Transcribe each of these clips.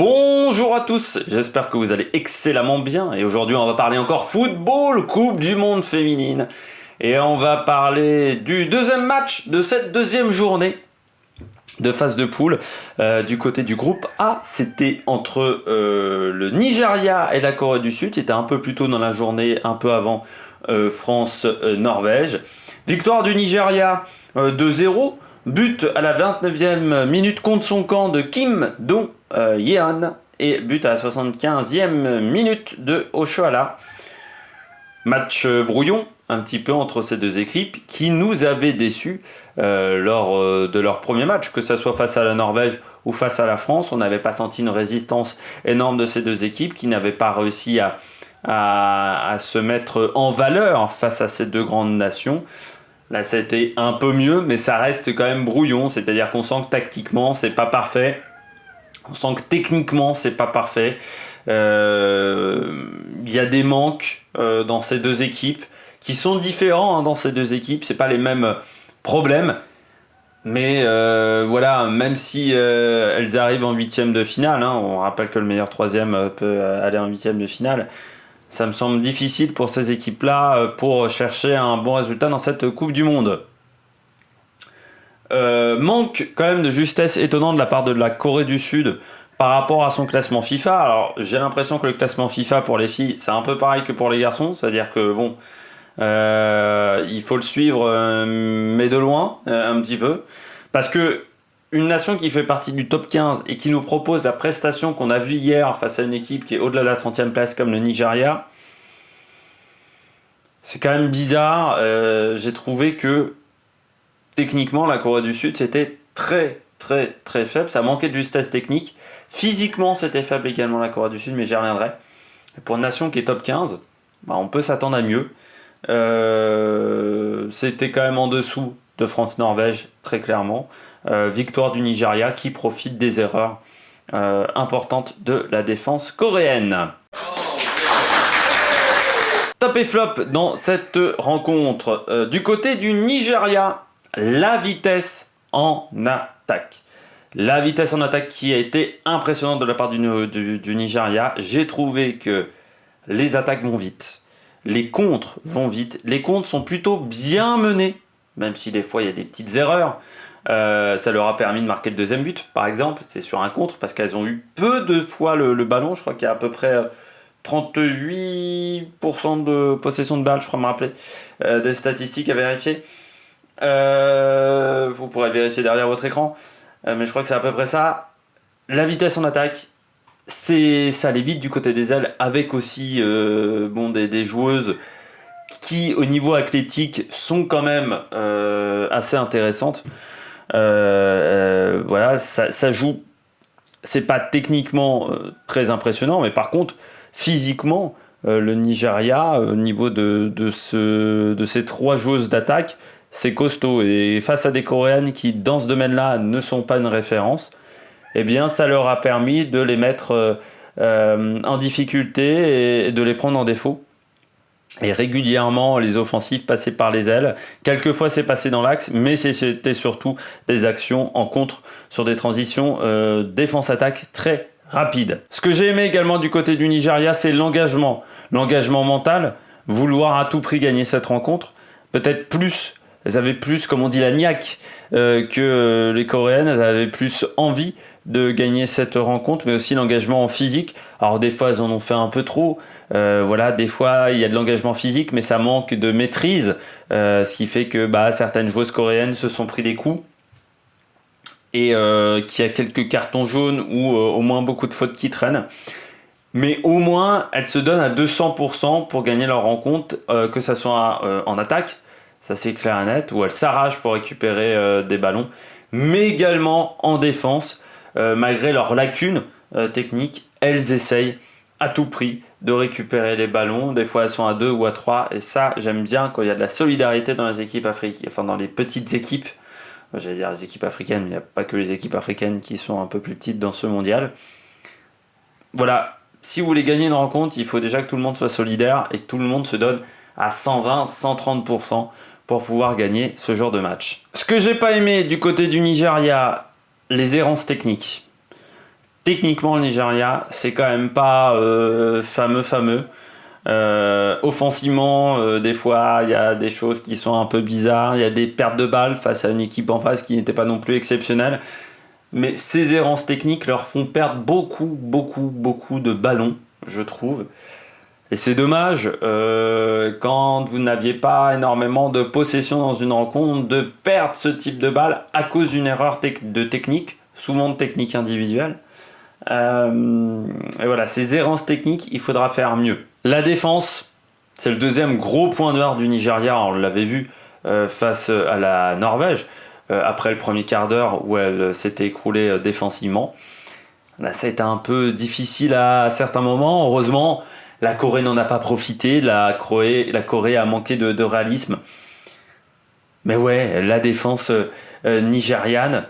Bonjour à tous, j'espère que vous allez excellemment bien et aujourd'hui on va parler encore football, Coupe du Monde féminine et on va parler du deuxième match de cette deuxième journée de phase de poule du côté du groupe A. C'était entre le Nigeria et la Corée du Sud, c'était un peu plus tôt dans la journée, un peu avant France-Norvège. Victoire du Nigeria 2-0, but à la 29e minute contre son camp de Kim Dong-yeon et but à la 75e minute de Oshoala. Match brouillon un petit peu entre ces deux équipes qui nous avaient déçus lors de leur premier match, que ce soit face à la Norvège ou face à la France. On n'avait pas senti une résistance énorme de ces deux équipes qui n'avaient pas réussi à se mettre en valeur face à ces deux grandes nations. Là, ça a été un peu mieux, mais ça reste quand même brouillon. C'est-à-dire qu'on sent que tactiquement, c'est pas parfait. On sent que techniquement, c'est pas parfait. Il y a des manques dans ces deux équipes qui sont différents dans ces deux équipes. C'est pas les mêmes problèmes. Mais voilà, même si elles arrivent en huitième de finale, on rappelle que le meilleur troisième peut aller en huitième de finale. Ça me semble difficile pour ces équipes-là pour chercher un bon résultat dans cette Coupe du Monde. Manque quand même de justesse étonnante de la part de la Corée du Sud par rapport à son classement FIFA. Alors j'ai l'impression que le classement FIFA pour les filles c'est un peu pareil que pour les garçons, c'est-à-dire que bon, il faut le suivre mais de loin un petit peu, parce que une nation qui fait partie du top 15 et qui nous propose la prestation qu'on a vue hier face à une équipe qui est au-delà de la 30e place comme le Nigeria, c'est quand même bizarre. J'ai trouvé que techniquement la Corée du Sud c'était très faible, ça manquait de justesse technique. Physiquement c'était faible également la Corée du Sud, mais j'y reviendrai. Et pour une nation qui est top 15, on peut s'attendre à mieux. C'était quand même en dessous de France-Norvège, très clairement. Victoire du Nigeria qui profite des erreurs importantes de la défense coréenne. Top et flop dans cette rencontre. Du côté du Nigeria, la vitesse en attaque. La vitesse en attaque qui a été impressionnante de la part du Nigeria. J'ai trouvé que les attaques vont vite. Les contres vont vite. Les contres sont plutôt bien menés, même si des fois il y a des petites erreurs. Ça leur a permis de marquer le deuxième but, par exemple. C'est sur un contre, parce qu'elles ont eu peu de fois le ballon. Je crois qu'il y a à peu près 38% de possession de balle, je crois me rappeler. Des statistiques à vérifier. Vous pourrez vérifier derrière votre écran. Mais je crois que c'est à peu près ça. La vitesse en attaque, ça allait vite du côté des ailes, avec aussi des joueuses qui, au niveau athlétique, sont quand même assez intéressantes. Voilà, ça joue. C'est pas techniquement très impressionnant, mais par contre, physiquement, le Nigeria, au niveau de ces trois joueuses d'attaque, c'est costaud. Et face à des Coréennes qui, dans ce domaine-là, ne sont pas une référence, eh bien, ça leur a permis de les mettre en difficulté et de les prendre en défaut. Et régulièrement, les offensives passaient par les ailes. Quelquefois, c'est passé dans l'axe, mais c'était surtout des actions en contre sur des transitions défense-attaque très rapides. Ce que j'ai aimé également du côté du Nigeria, c'est l'engagement. L'engagement mental, vouloir à tout prix gagner cette rencontre. Peut-être plus, elles avaient plus, comme on dit, la niaque que les Coréennes. Elles avaient plus envie de gagner cette rencontre, mais aussi l'engagement en physique. Alors des fois, elles en ont fait un peu trop. Voilà, des fois, il y a de l'engagement physique, mais ça manque de maîtrise, ce qui fait que certaines joueuses coréennes se sont pris des coups et qu'il y a quelques cartons jaunes ou au moins beaucoup de fautes qui traînent. Mais au moins, elles se donnent à 200% pour gagner leur rencontre, que ça soit en attaque, ça c'est clair et net, où elles s'arrachent pour récupérer des ballons, mais également en défense, malgré leurs lacunes techniques, elles essayent à tout prix de récupérer les ballons. Des fois elles sont à 2 ou à 3, et ça j'aime bien quand il y a de la solidarité dans les équipes africaines, enfin dans les petites équipes, j'allais dire les équipes africaines, mais il n'y a pas que les équipes africaines qui sont un peu plus petites dans ce mondial. Voilà, si vous voulez gagner une rencontre, il faut déjà que tout le monde soit solidaire et que tout le monde se donne à 120, 130% pour pouvoir gagner ce genre de match. Ce que j'ai pas aimé du côté du Nigeria, les errances techniques. techniquement, le Nigeria, c'est quand même pas fameux. Offensivement, des fois, il y a des choses qui sont un peu bizarres. Il y a des pertes de balles face à une équipe en face qui n'était pas non plus exceptionnelle. Mais ces errances techniques leur font perdre beaucoup de ballons, je trouve. Et c'est dommage, quand vous n'aviez pas énormément de possession dans une rencontre, de perdre ce type de balle à cause d'une erreur de technique, souvent de technique individuelle. Et voilà, ces errances techniques, il faudra faire mieux. La défense, c'est le deuxième gros point noir du Nigeria. On l'avait vu face à la Norvège, après le premier quart d'heure où elle s'était écroulée défensivement. Là, ça a été un peu difficile à certains moments. Heureusement, la Corée n'en a pas profité. La Corée a manqué de réalisme. Mais ouais, la défense nigériane,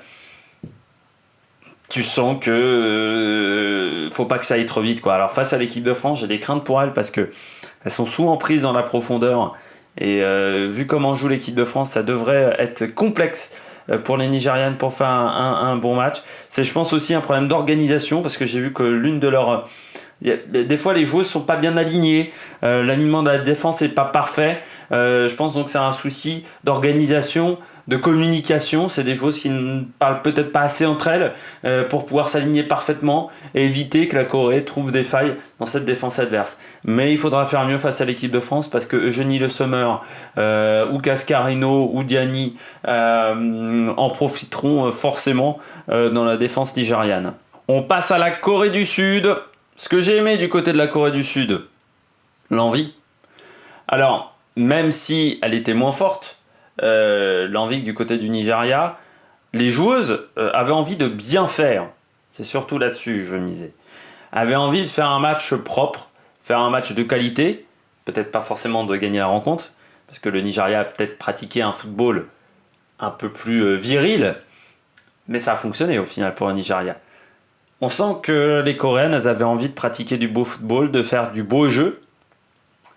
tu sens que faut pas que ça aille trop vite, quoi. Alors face à l'équipe de France, j'ai des craintes pour elles parce que elles sont souvent prises dans la profondeur. Et vu comment joue l'équipe de France, ça devrait être complexe pour les Nigérianes pour faire un bon match. C'est, je pense, aussi un problème d'organisation parce que j'ai vu que l'une de leurs... des fois, les joueuses sont pas bien alignées. L'alignement de la défense est pas parfait. Je pense donc que c'est un souci d'organisation, de communication. C'est des joueuses qui ne parlent peut-être pas assez entre elles pour pouvoir s'aligner parfaitement et éviter que la Corée trouve des failles dans cette défense adverse. Mais il faudra faire mieux face à l'équipe de France parce que Eugénie Le Sommer, ou Cascarino ou Diani en profiteront forcément dans la défense nigériane. On passe à la Corée du Sud. Ce que j'ai aimé du côté de la Corée du Sud, l'envie. Alors, même si elle était moins forte, l'envie du côté du Nigeria, les joueuses avaient envie de bien faire. C'est surtout là-dessus que je misais. Avaient envie de faire un match propre, faire un match de qualité, peut-être pas forcément de gagner la rencontre, parce que le Nigeria a peut-être pratiqué un football un peu plus viril, mais ça a fonctionné au final pour le Nigeria. On sent que les Coréennes, elles avaient envie de pratiquer du beau football, de faire du beau jeu.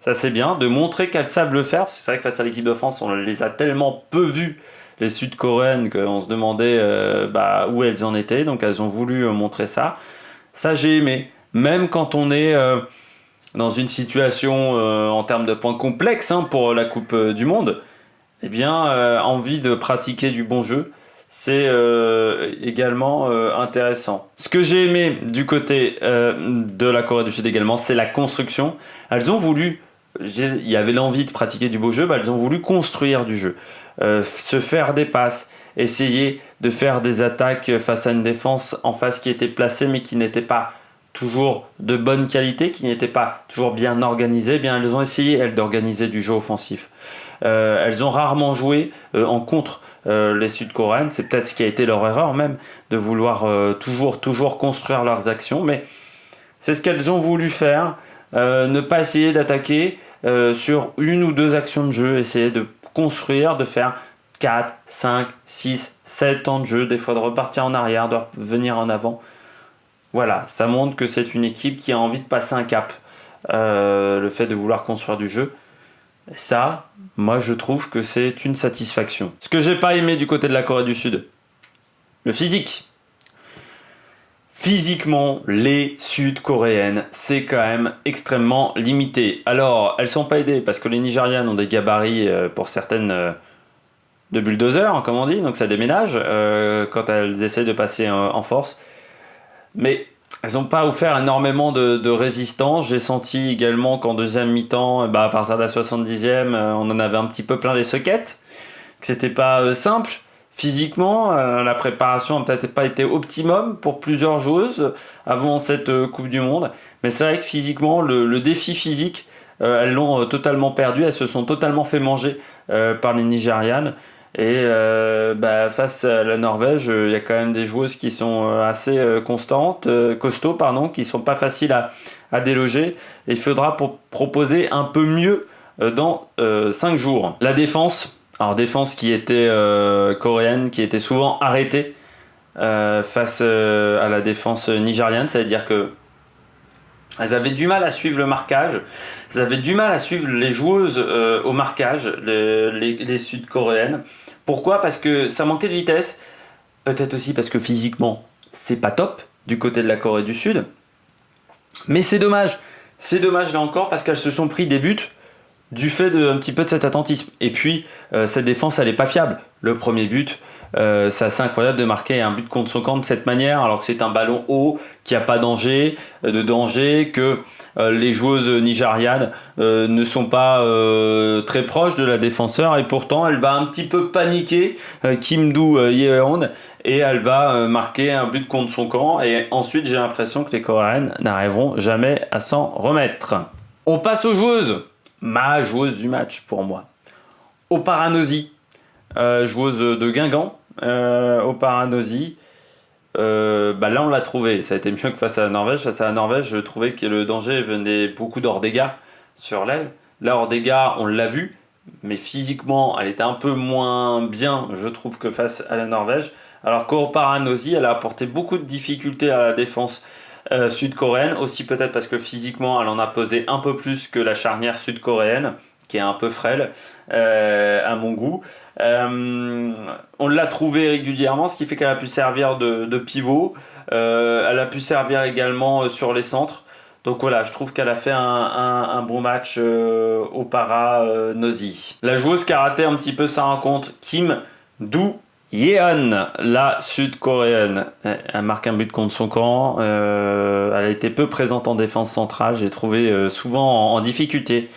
Ça, c'est bien. De montrer qu'elles savent le faire. Parce que c'est vrai que face à l'équipe de France, on les a tellement peu vues, les Sud-Coréennes, qu'on se demandait où elles en étaient. Donc, elles ont voulu montrer ça. Ça, j'ai aimé. Même quand on est dans une situation en termes de points complexes pour la Coupe du Monde, eh bien, envie de pratiquer du bon jeu. C'est également intéressant. Ce que j'ai aimé du côté de la Corée du Sud également, c'est la construction. Elles ont voulu, il y avait l'envie de pratiquer du beau jeu, elles ont voulu construire du jeu, se faire des passes, essayer de faire des attaques face à une défense en face qui était placée mais qui n'était pas toujours de bonne qualité, qui n'était pas toujours bien organisée. Eh bien, elles ont essayé, elles, d'organiser du jeu offensif. Elles ont rarement joué en contre les Sud-Coréennes. C'est peut-être ce qui a été leur erreur même, de vouloir toujours construire leurs actions. Mais c'est ce qu'elles ont voulu faire. Ne pas essayer d'attaquer sur une ou deux actions de jeu. Essayer de construire, de faire 4, 5, 6, 7 temps de jeu. Des fois de repartir en arrière, de revenir en avant. Voilà, ça montre que c'est une équipe qui a envie de passer un cap. Le fait de vouloir construire du jeu. Ça, moi je trouve que c'est une satisfaction. Ce que j'ai pas aimé du côté de la Corée du Sud, le physique. Physiquement, les Sud-Coréennes, c'est quand même extrêmement limité. Alors, elles sont pas aidées parce que les Nigérianes ont des gabarits pour certaines de bulldozer, comme on dit, donc ça déménage quand elles essaient de passer en force. Mais elles n'ont pas offert énormément de résistance. J'ai senti également qu'en deuxième mi-temps, à partir de la 70e, on en avait un petit peu plein les sockets, que c'était pas simple. Physiquement, la préparation n'a peut-être pas été optimum pour plusieurs joueuses avant cette Coupe du Monde. Mais c'est vrai que physiquement, le défi physique, elles l'ont totalement perdu. Elles se sont totalement fait manger par les Nigérianes. Et face à la Norvège, il y a quand même des joueuses qui sont assez costauds, qui sont pas faciles à déloger. Et il faudra proposer un peu mieux dans 5 jours. La défense, alors défense qui était coréenne, qui était souvent arrêtée face à la défense nigériane, c'est-à-dire que elles avaient du mal à suivre le marquage, elles avaient du mal à suivre les joueuses au marquage, les Sud-Coréennes. Pourquoi ? Parce que ça manquait de vitesse, peut-être aussi parce que physiquement, c'est pas top. du côté de la Corée du Sud. Mais c'est dommage. C'est dommage là encore parce qu'elles se sont pris des buts du fait un petit peu de cet attentisme. Et puis, cette défense, elle n'est pas fiable. Le premier but, c'est assez incroyable de marquer un but contre son camp de cette manière, alors que c'est un ballon haut, qu'il n'y a pas de danger, que les joueuses nigérianes ne sont pas très proches de la défenseur, et pourtant, elle va un petit peu paniquer, Kim Do-yeon, et elle va marquer un but contre son camp. Et ensuite, j'ai l'impression que les Coréennes n'arriveront jamais à s'en remettre. On passe aux joueuses. Ma joueuse du match pour moi. Oparanosi, joueuse de Guingamp. Oparanosi, là on l'a trouvé. Ça a été mieux que face à la Norvège. Face à la Norvège, je trouvais que le danger venait beaucoup d'Ordega sur l'aile. Là, Ordega, on l'a vu, mais physiquement, elle était un peu moins bien, je trouve, que face à la Norvège. Alors qu'Oparanosi, elle a apporté beaucoup de difficultés à la défense sud-coréenne, aussi peut-être parce que physiquement elle en a posé un peu plus que la charnière sud-coréenne, qui est un peu frêle à mon goût. On l'a trouvée régulièrement, ce qui fait qu'elle a pu servir de pivot, elle a pu servir également sur les centres. Donc voilà, je trouve qu'elle a fait un bon match Oparanosi. La joueuse qui a raté un petit peu sa rencontre, Kim Do-yeon, la sud-coréenne. Elle marque un but contre son camp. Elle a été peu présente en défense centrale. J'ai trouvé souvent en difficulté.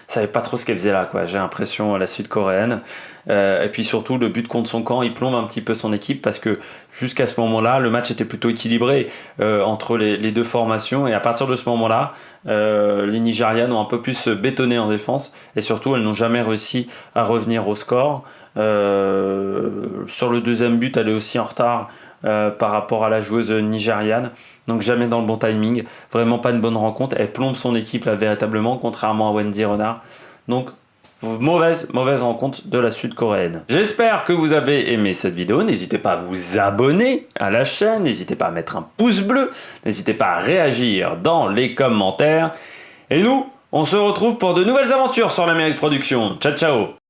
Je savais pas trop ce qu'elle faisait là, quoi. J'ai l'impression, la sud-coréenne. Et puis surtout, le but contre son camp, il plombe un petit peu son équipe parce que jusqu'à ce moment-là, le match était plutôt équilibré entre les deux formations. Et à partir de ce moment-là, les Nigérianes ont un peu plus bétonné en défense. Et surtout, elles n'ont jamais réussi à revenir au score. Sur le deuxième but, elle est aussi en retard par rapport à la joueuse nigériane. Donc jamais dans le bon timing. Vraiment pas une bonne rencontre. Elle plombe son équipe là véritablement, contrairement à Wendy Renard. Donc mauvaise rencontre de la sud-coréenne. J'espère que vous avez aimé cette vidéo. N'hésitez pas à vous abonner à la chaîne. N'hésitez pas à mettre un pouce bleu. N'hésitez pas à réagir dans les commentaires. Et nous, on se retrouve pour de nouvelles aventures sur l'Amérique Production. Ciao, ciao!